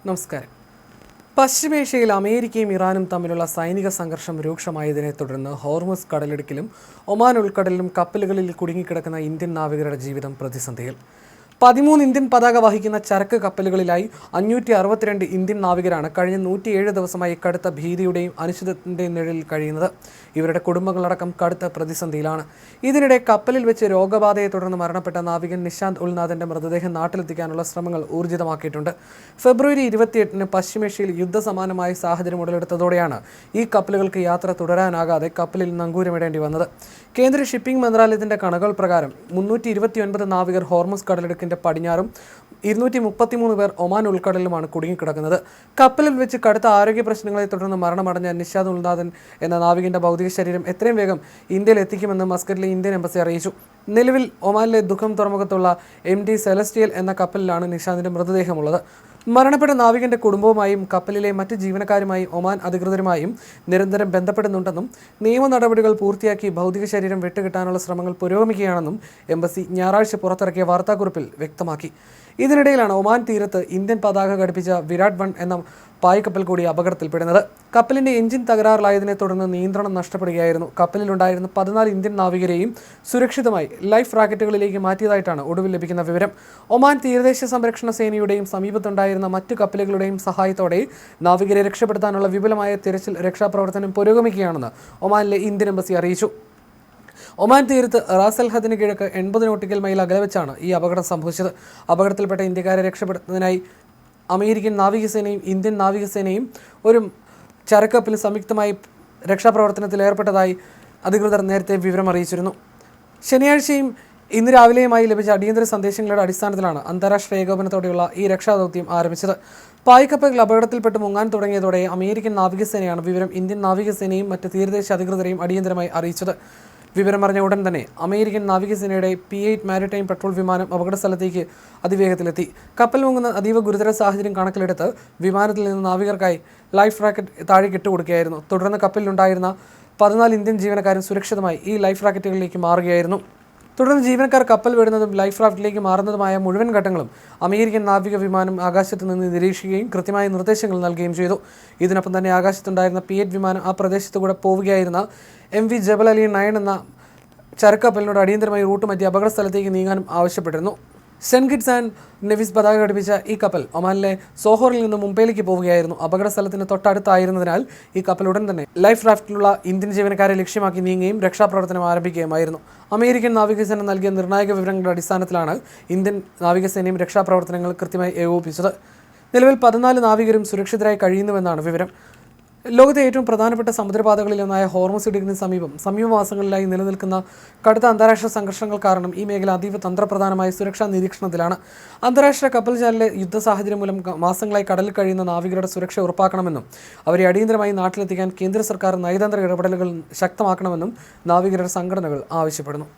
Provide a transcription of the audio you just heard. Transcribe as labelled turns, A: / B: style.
A: നമസ്കാരം. പശ്ചിമേഷ്യയിൽ അമേരിക്കയും ഇറാനും തമ്മിലുള്ള സൈനിക സംഘർഷം രൂക്ഷമായതിനെ തുടർന്ന് ഹോർമുസ് കടലിടുക്കിലും ഒമാൻ ഉൾക്കടലിലും കപ്പലുകളിൽ കുടുങ്ങിക്കിടക്കുന്ന ഇന്ത്യൻ നാവികരുടെ ജീവിതം പ്രതിസന്ധിയിൽ. 13 ഇന്ത്യൻ പതാക വഹിക്കുന്ന ചരക്ക് കപ്പലുകളിലായി 562 ഇന്ത്യൻ നാവികരാണ് കഴിഞ്ഞ 107 ദിവസമായി കടുത്ത ഭീതിയുടെയും അനിശ്ചിതത്വത്തിൻ്റെയും നിഴലിൽ കഴിയുന്നത്. ഇവരുടെ കുടുംബങ്ങളടക്കം കടുത്ത പ്രതിസന്ധിയിലാണ്. ഇതിനിടെ കപ്പലിൽ വെച്ച് രോഗബാധയെ തുടർന്ന് മരണപ്പെട്ട നാവികൻ നിശാന്ത് ഉൽനാഥിന്റെ മൃതദേഹം നാട്ടിലെത്തിക്കാനുള്ള ശ്രമങ്ങൾ ഊർജിതമാക്കിയിട്ടുണ്ട്. ഫെബ്രുവരി 28-ന് പശ്ചിമേഷ്യയിൽ യുദ്ധസമാനമായ സാഹചര്യം ഉടലെടുത്തതോടെയാണ് ഈ കപ്പലുകൾക്ക് യാത്ര തുടരാനാകാതെ കപ്പലിൽ നങ്കൂരമിടേണ്ടി വന്നത്. കേന്ദ്ര ഷിപ്പിംഗ് മന്ത്രാലയത്തിന്റെ കണക്കുകൾ പ്രകാരം 329 നാവികർ ഹോർമുസ് കടലിടുക്കിന്റെ പടിഞ്ഞാറും 233 പേർ ഒമാൻ ഉൾക്കടലിലുമാണ് കുടുങ്ങിക്കിടക്കുന്നത്. കപ്പലിൽ വെച്ച് കടുത്ത ആരോഗ്യ പ്രശ്നങ്ങളെ തുടർന്ന് മരണമടഞ്ഞ നിശാന്ത് ഉൽനാഥൻ എന്ന നാവികന്റെ ഭൗതിക ശരീരം എത്രയും വേഗം ഇന്ത്യയിൽ എത്തിക്കുമെന്ന് മസ്കറ്റിലെ ഇന്ത്യൻ എംബസി അറിയിച്ചു. നിലവിൽ ഒമാനിലെ ദുഃഖം തുറമുഖത്തുള്ള MT സെലസ്റ്റിയൽ എന്ന കപ്പലിലാണ് നിശാന്തിന്റെ മൃതദേഹമുള്ളത്. മരണപ്പെട്ട നാവികന്റെ കുടുംബവുമായും കപ്പലിലെ മറ്റ് ജീവനക്കാരുമായും ഒമാൻ അധികൃതരുമായും നിരന്തരം ബന്ധപ്പെടുന്നുണ്ടെന്നും നിയമ നടപടികൾ പൂർത്തിയാക്കി ഭൗതിക ശരീരം വിട്ടുകിട്ടാനുള്ള ശ്രമങ്ങൾ പുരോഗമിക്കുകയാണെന്നും എംബസി ഞായറാഴ്ച പുറത്തിറക്കിയ വാർത്താക്കുറിപ്പിൽ വ്യക്തമാക്കി. ഇതിനിടയിലാണ് ഒമാൻ തീരത്ത് ഇന്ത്യൻ പതാക ഘടിപ്പിച്ച വിരാട് 1 എന്ന പായ്ക്കപ്പൽ കൂടി അപകടത്തിൽപ്പെടുന്നത്. കപ്പലിന്റെ എഞ്ചിൻ തകരാറിലായതിനെ തുടർന്ന് നിയന്ത്രണം നഷ്ടപ്പെടുകയായിരുന്നു. കപ്പലിലുണ്ടായിരുന്ന 14 ഇന്ത്യൻ നാവികരെയും സുരക്ഷിതമായി ലൈഫ് റാക്കറ്റുകളിലേക്ക് മാറ്റിയതായിട്ടാണ് ഒടുവിൽ ലഭിക്കുന്ന വിവരം. ഒമാൻ തീരദേശ സംരക്ഷണ സേനയുടെയും സമീപത്തുണ്ടായിരുന്ന മറ്റു കപ്പലുകളുടെയും സഹായത്തോടെ നാവികരെ രക്ഷപ്പെടുത്താനുള്ള വിപുലമായ തിരച്ചിൽ രക്ഷാപ്രവർത്തനം പുരോഗമിക്കുകയാണെന്ന് ഒമാനിലെ ഇന്ത്യൻ എംബസി അറിയിച്ചു. ഒമാൻ തീരത്ത് റാസ് അൽ ഹദിന് കിഴക്ക് 80 നോട്ടിക്കൽ മൈൽ അകലെ വെച്ചാണ് ഈ അപകടം സംഭവിച്ചത്. അപകടത്തിൽപ്പെട്ട ഇന്ത്യക്കാരെ രക്ഷപ്പെടുത്തുന്നതിനായി അമേരിക്കൻ നാവികസേനയും ഇന്ത്യൻ നാവികസേനയും ഒരു ചരക്കപ്പലിൽ സംയുക്തമായി രക്ഷാപ്രവർത്തനത്തിൽ ഏർപ്പെട്ടതായി അധികൃതർ നേരത്തെ വിവരം അറിയിച്ചിരുന്നു. ശനിയാഴ്ചയും ഇന്ന് രാവിലെയുമായി ലഭിച്ച അടിയന്തര സന്ദേശങ്ങളുടെ അടിസ്ഥാനത്തിലാണ് അന്താരാഷ്ട്ര ഏകോപനത്തോടെയുള്ള ഈ രക്ഷാദൗത്യം ആരംഭിച്ചത്. പായ്ക്കപ്പലുകൾ അപകടത്തിൽപ്പെട്ട് മുങ്ങാൻ തുടങ്ങിയതോടെ അമേരിക്കൻ നാവികസേനയാണ് വിവരം ഇന്ത്യൻ നാവികസേനയും മറ്റ് തീരദേശ അധികൃതരെയും അടിയന്തരമായി അറിയിച്ചത്. വിവരമറിഞ്ഞ ഉടൻ തന്നെ അമേരിക്കൻ നാവികസേനയുടെ P-8 മാരിടൈം പെട്രോൾ വിമാനം അപകടസ്ഥലത്തേക്ക് അതിവേഗത്തിലെത്തി. കപ്പൽ മുങ്ങുന്ന അതീവ ഗുരുതര സാഹചര്യം കണക്കിലെടുത്ത് വിമാനത്തിൽ നിന്ന് നാവികർക്കായി ലൈഫ് റാക്കറ്റ് താഴേക്ക് ഇട്ടുകൊടുക്കുകയായിരുന്നു. തുടർന്ന് കപ്പലിലുണ്ടായിരുന്ന 14 ഇന്ത്യൻ ജീവനക്കാരും സുരക്ഷിതമായി ഈ ലൈഫ് റാക്കറ്റുകളിലേക്ക് മാറുകയായിരുന്നു. തുടർന്ന് ജീവനക്കാർ കപ്പൽ വിടുന്നതും ലൈഫ് റാഫ്റ്റിലേക്ക് മാറുന്നതുമായ മുഴുവൻ ഘട്ടങ്ങളും അമേരിക്കൻ നാവിക വിമാനം ആകാശത്ത് നിന്ന് നിരീക്ഷിക്കുകയും കൃത്യമായ നിർദ്ദേശങ്ങൾ നൽകുകയും ചെയ്തു. ഇതിനൊപ്പം തന്നെ ആകാശത്തുണ്ടായിരുന്ന P-8 വിമാനം ആ പ്രദേശത്തുകൂടെ പോവുകയായിരുന്ന MV ജബൽ അലി 9 എന്ന ചരക്കപ്പലിനോട് അടിയന്തരമായി റൂട്ട് മാറ്റി അപകട സ്ഥലത്തേക്ക് നീങ്ങാനും ആവശ്യപ്പെട്ടിരുന്നു. സെന്റ് കിറ്റ്സ് ആൻഡ് നെവിസ് പതാക ഘടിപ്പിച്ച ഈ കപ്പൽ ഒമാനിലെ സോഹറിൽ നിന്ന് മുംബൈയിലേക്ക് പോവുകയായിരുന്നു. അപകട സ്ഥലത്തിന് തൊട്ടടുത്തായിരുന്നതിനാൽ ഈ കപ്പൽ ഉടൻ തന്നെ ലൈഫ് റാഫ്റ്റിലുള്ള ഇന്ത്യൻ ജീവനക്കാരെ ലക്ഷ്യമാക്കി നീങ്ങുകയും രക്ഷാപ്രവർത്തനം ആരംഭിക്കുകയുമായിരുന്നു. അമേരിക്കൻ നാവികസേന നൽകിയ നിർണായക വിവരങ്ങളുടെ അടിസ്ഥാനത്തിലാണ് ഇന്ത്യൻ നാവികസേനയും രക്ഷാപ്രവർത്തനങ്ങൾ കൃത്യമായി ഏകോപിപ്പിച്ചത്. നിലവിൽ 14 നാവികരും സുരക്ഷിതരായി കഴിയുന്നുവെന്നാണ് വിവരം. ലോകത്തെ ഏറ്റവും പ്രധാനപ്പെട്ട സമുദ്രപാതകളിലൊന്നായ ഹോർമുസ് ഇടുക്കിന് സമീപമാസങ്ങളിലായി നിലനിൽക്കുന്ന കടുത്ത അന്താരാഷ്ട്ര സംഘർഷങ്ങൾ കാരണം ഈ മേഖല അതീവ തന്ത്രപ്രധാനമായ സുരക്ഷാ നിരീക്ഷണത്തിലാണ്. അന്താരാഷ്ട്ര കപ്പൽ ചാനലിലെ യുദ്ധ സാഹചര്യം മൂലം മാസങ്ങളായി കടലിൽ കഴിയുന്ന നാവികരുടെ സുരക്ഷ ഉറപ്പാക്കണമെന്നും അവരെ അടിയന്തരമായി നാട്ടിലെത്തിക്കാൻ കേന്ദ്ര സർക്കാർ നയതന്ത്ര ഇടപെടലുകൾ ശക്തമാക്കണമെന്നും നാവികരുടെ സംഘടനകൾ ആവശ്യപ്പെടുന്നു.